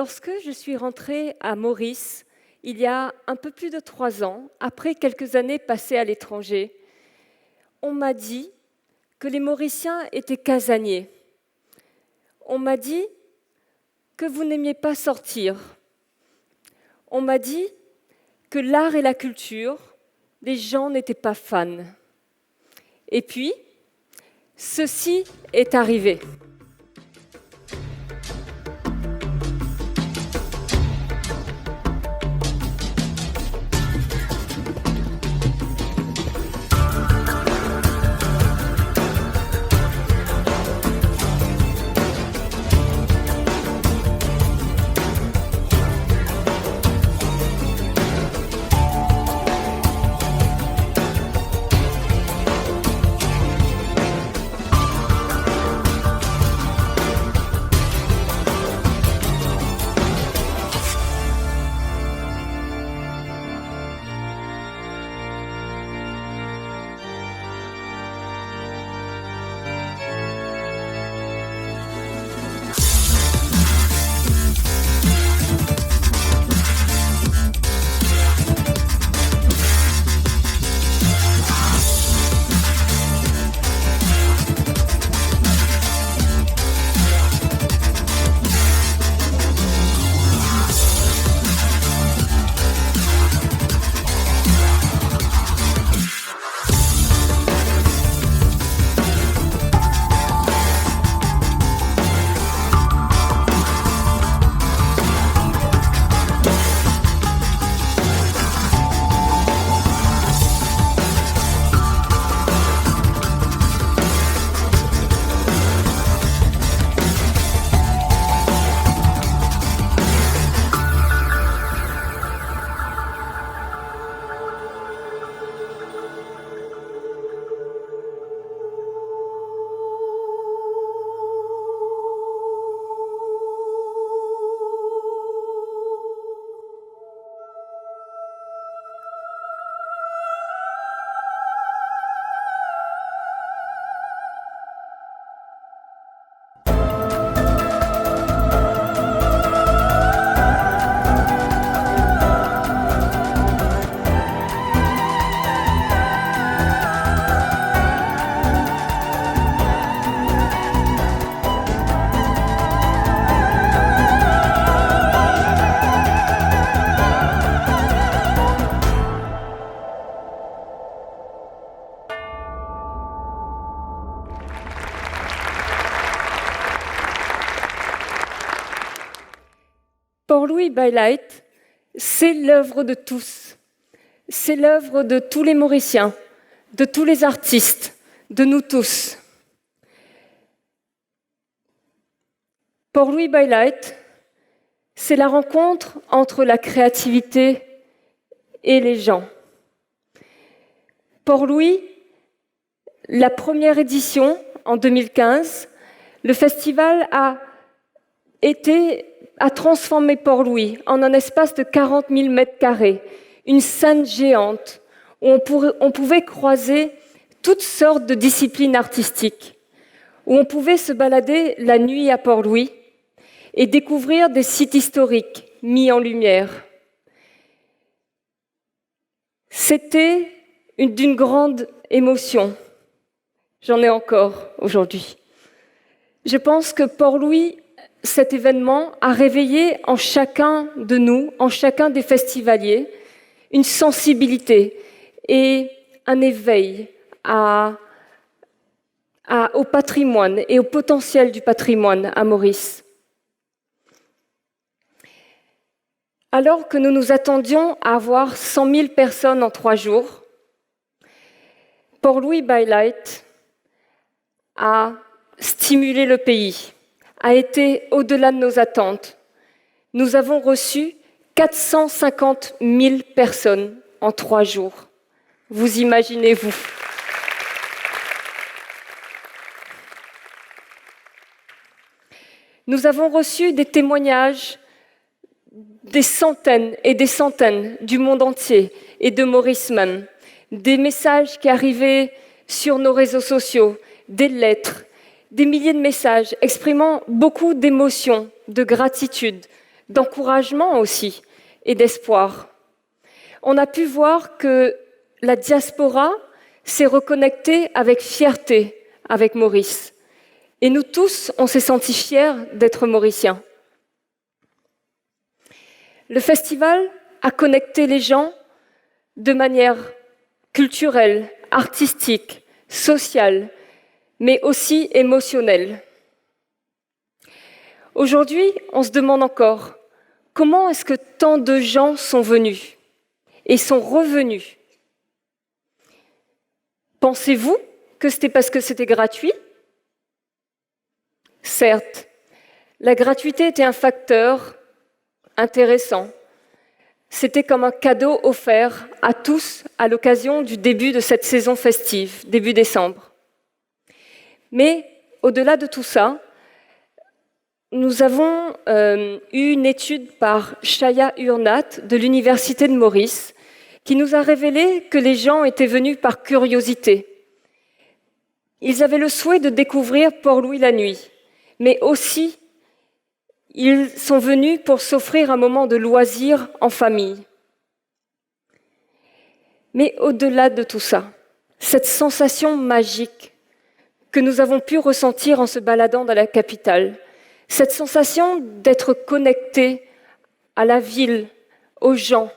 Lorsque je suis rentrée à Maurice, il y a un peu plus de 3 ans, après quelques années passées à l'étranger, on m'a dit que les Mauriciens étaient casaniers. On m'a dit que vous n'aimiez pas sortir. On m'a dit que l'art et la culture, les gens n'étaient pas fans. Et puis, ceci est arrivé. Port-Louis by Light, c'est l'œuvre de tous. C'est l'œuvre de tous les Mauriciens, de tous les artistes, de nous tous. Port-Louis by Light, c'est la rencontre entre la créativité et les gens. Port-Louis, la première édition en 2015, le festival a transformé Port-Louis en un espace de 40 000 mètres carrés, une scène géante où on pouvait croiser toutes sortes de disciplines artistiques, où on pouvait se balader la nuit à Port-Louis et découvrir des sites historiques mis en lumière. C'était d'une grande émotion. J'en ai encore aujourd'hui. Je pense que Port-Louis, cet événement a réveillé en chacun de nous, en chacun des festivaliers, une sensibilité et un éveil au patrimoine et au potentiel du patrimoine à Maurice. Alors que nous nous attendions à avoir 100 000 personnes en 3 jours, Port-Louis by Light a stimulé le pays, a été au-delà de nos attentes. Nous avons reçu 450 000 personnes en 3 jours. Vous imaginez-vous? Nous avons reçu des témoignages, des centaines et des centaines du monde entier et de Maurice même, des messages qui arrivaient sur nos réseaux sociaux, des lettres, des milliers de messages exprimant beaucoup d'émotions, de gratitude, d'encouragement aussi et d'espoir. On a pu voir que la diaspora s'est reconnectée avec fierté avec Maurice. Et nous tous, on s'est sentis fiers d'être mauriciens. Le festival a connecté les gens de manière culturelle, artistique, sociale, mais aussi émotionnelle. Aujourd'hui, on se demande encore, comment est-ce que tant de gens sont venus et sont revenus? Pensez-vous que c'était parce que c'était gratuit? Certes, la gratuité était un facteur intéressant. C'était comme un cadeau offert à tous à l'occasion du début de cette saison festive, début décembre. Mais au-delà de tout ça, nous avons eu une étude par Shaya Urnat de l'Université de Maurice qui nous a révélé que les gens étaient venus par curiosité. Ils avaient le souhait de découvrir Port-Louis la nuit, mais aussi ils sont venus pour s'offrir un moment de loisir en famille. Mais au-delà de tout ça, cette sensation magique que nous avons pu ressentir en se baladant dans la capitale, cette sensation d'être connectés à la ville, aux gens.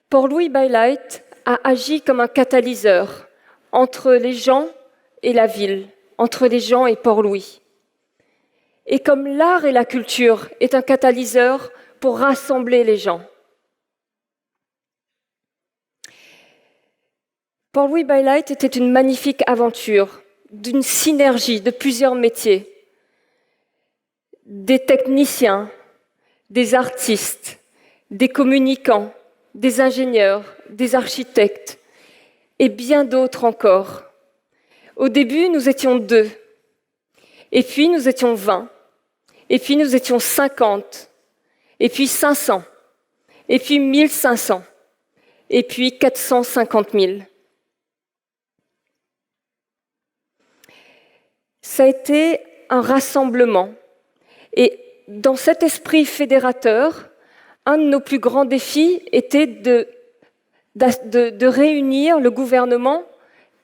Port-Louis by Light a agi comme un catalyseur entre les gens et la ville, entre les gens et Port-Louis. Et comme l'art et la culture est un catalyseur pour rassembler les gens. Port-Louis by Light était une magnifique aventure, d'une synergie de plusieurs métiers. Des techniciens, des artistes, des communicants, des ingénieurs, des architectes et bien d'autres encore. Au début, nous étions 2, et puis nous étions 20, et puis nous étions 50, et puis 500, et puis 1500, et puis 450 000. Ça a été un rassemblement. Et dans cet esprit fédérateur, un de nos plus grands défis était de réunir le gouvernement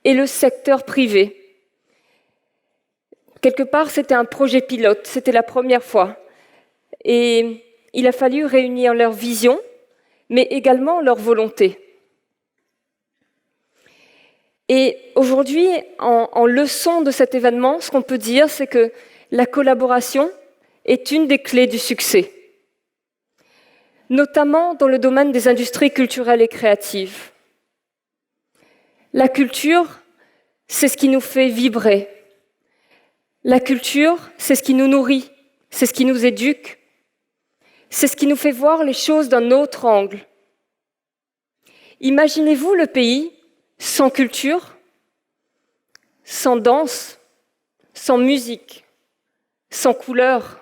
et le secteur privé. Quelque part, c'était un projet pilote, c'était la première fois. Et il a fallu réunir leur vision, mais également leur volonté. Et aujourd'hui, en leçon de cet événement, ce qu'on peut dire, c'est que la collaboration est une des clés du succès, notamment dans le domaine des industries culturelles et créatives. La culture, c'est ce qui nous fait vibrer. La culture, c'est ce qui nous nourrit, c'est ce qui nous éduque, c'est ce qui nous fait voir les choses d'un autre angle. Imaginez-vous le pays sans culture, sans danse, sans musique, sans couleur.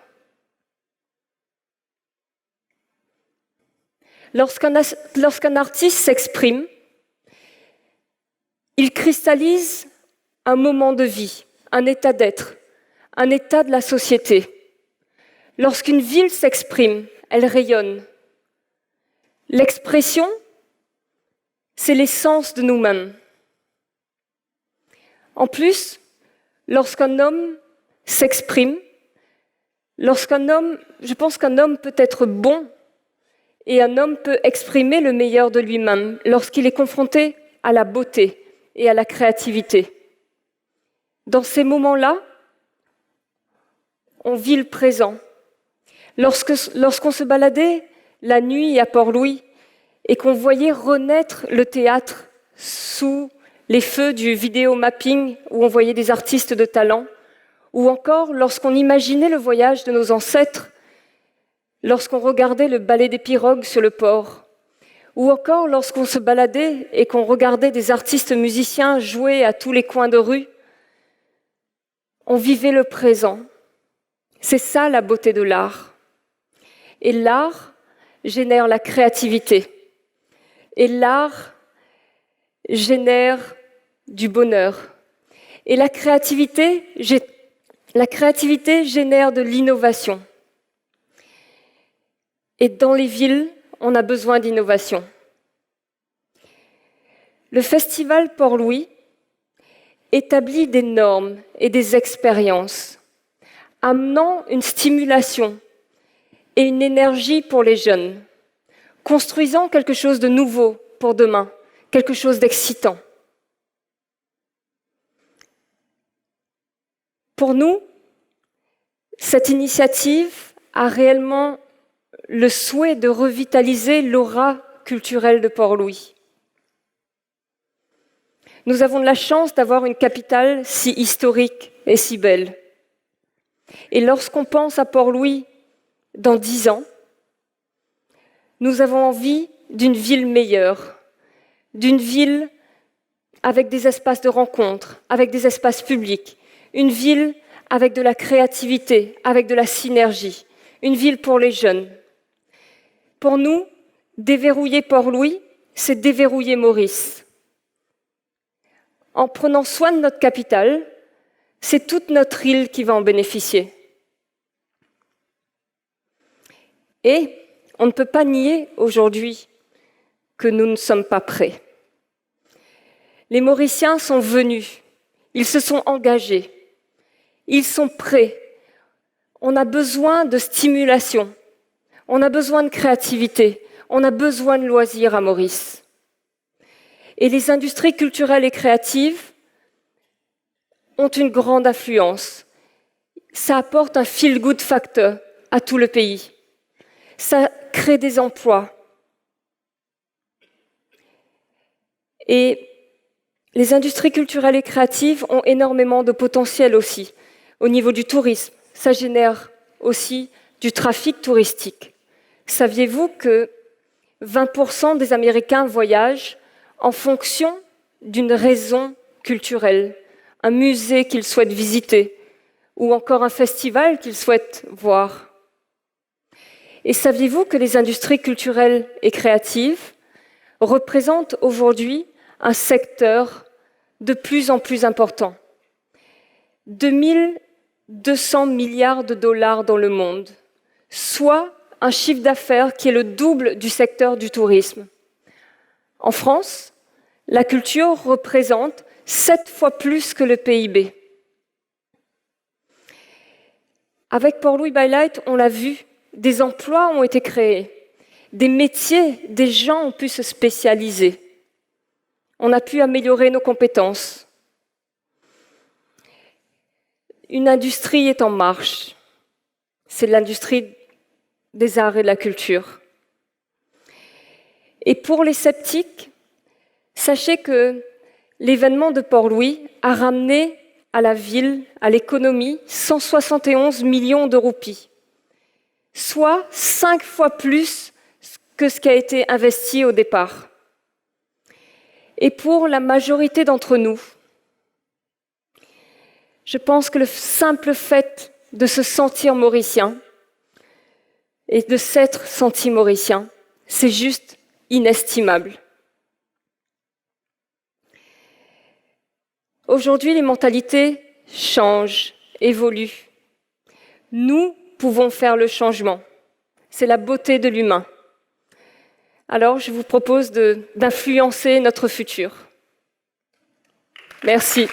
Lorsqu'un artiste s'exprime, il cristallise un moment de vie, un état d'être, un état de la société. Lorsqu'une ville s'exprime, elle rayonne. L'expression, c'est l'essence de nous-mêmes. En plus, lorsqu'un homme s'exprime, je pense qu'un homme peut être bon et un homme peut exprimer le meilleur de lui-même lorsqu'il est confronté à la beauté et à la créativité. Dans ces moments-là, on vit le présent. Lorsqu'on se baladait la nuit à Port-Louis et qu'on voyait renaître le théâtre sous les feux du vidéomapping où on voyait des artistes de talent, ou encore lorsqu'on imaginait le voyage de nos ancêtres, lorsqu'on regardait le ballet des pirogues sur le port, ou encore lorsqu'on se baladait et qu'on regardait des artistes musiciens jouer à tous les coins de rue, on vivait le présent. C'est ça la beauté de l'art. Et l'art génère la créativité. Et l'art génère du bonheur. Et la créativité génère de l'innovation. Et dans les villes, on a besoin d'innovation. Le festival Port-Louis établit des normes et des expériences, amenant une stimulation et une énergie pour les jeunes, construisant quelque chose de nouveau pour demain, quelque chose d'excitant. Pour nous, cette initiative a réellement le souhait de revitaliser l'aura culturelle de Port-Louis. Nous avons de la chance d'avoir une capitale si historique et si belle. Et lorsqu'on pense à Port-Louis dans 10 ans, nous avons envie d'une ville meilleure, d'une ville avec des espaces de rencontre, avec des espaces publics, une ville avec de la créativité, avec de la synergie, une ville pour les jeunes. Pour nous, déverrouiller Port-Louis, c'est déverrouiller Maurice. En prenant soin de notre capitale, c'est toute notre île qui va en bénéficier. Et on ne peut pas nier aujourd'hui que nous ne sommes pas prêts. Les Mauriciens sont venus, ils se sont engagés, ils sont prêts. On a besoin de stimulation, on a besoin de créativité, on a besoin de loisirs à Maurice. Et les industries culturelles et créatives ont une grande influence. Ça apporte un feel-good factor à tout le pays. Ça crée des emplois. Et les industries culturelles et créatives ont énormément de potentiel aussi. Au niveau du tourisme, ça génère aussi du trafic touristique. Saviez-vous que 20% des Américains voyagent en fonction d'une raison culturelle, un musée qu'ils souhaitent visiter ou encore un festival qu'ils souhaitent voir? Et saviez-vous que les industries culturelles et créatives représentent aujourd'hui un secteur de plus en plus important? 2200 milliards de dollars dans le monde, soit un chiffre d'affaires qui est le double du secteur du tourisme. En France, la culture représente 7 fois plus que le PIB. Avec Port-Louis by Light, on l'a vu, des emplois ont été créés, des métiers, des gens ont pu se spécialiser. On a pu améliorer nos compétences. Une industrie est en marche. C'est l'industrie des arts et de la culture. Et pour les sceptiques, sachez que l'événement de Port-Louis a ramené à la ville, à l'économie, 171 millions de roupies, soit 5 fois plus que ce qui a été investi au départ. Et pour la majorité d'entre nous, je pense que le simple fait de se sentir mauricien et de s'être senti mauricien, c'est juste inestimable. Aujourd'hui, les mentalités changent, évoluent. Nous pouvons faire le changement. C'est la beauté de l'humain. Alors, je vous propose d'influencer notre futur. Merci.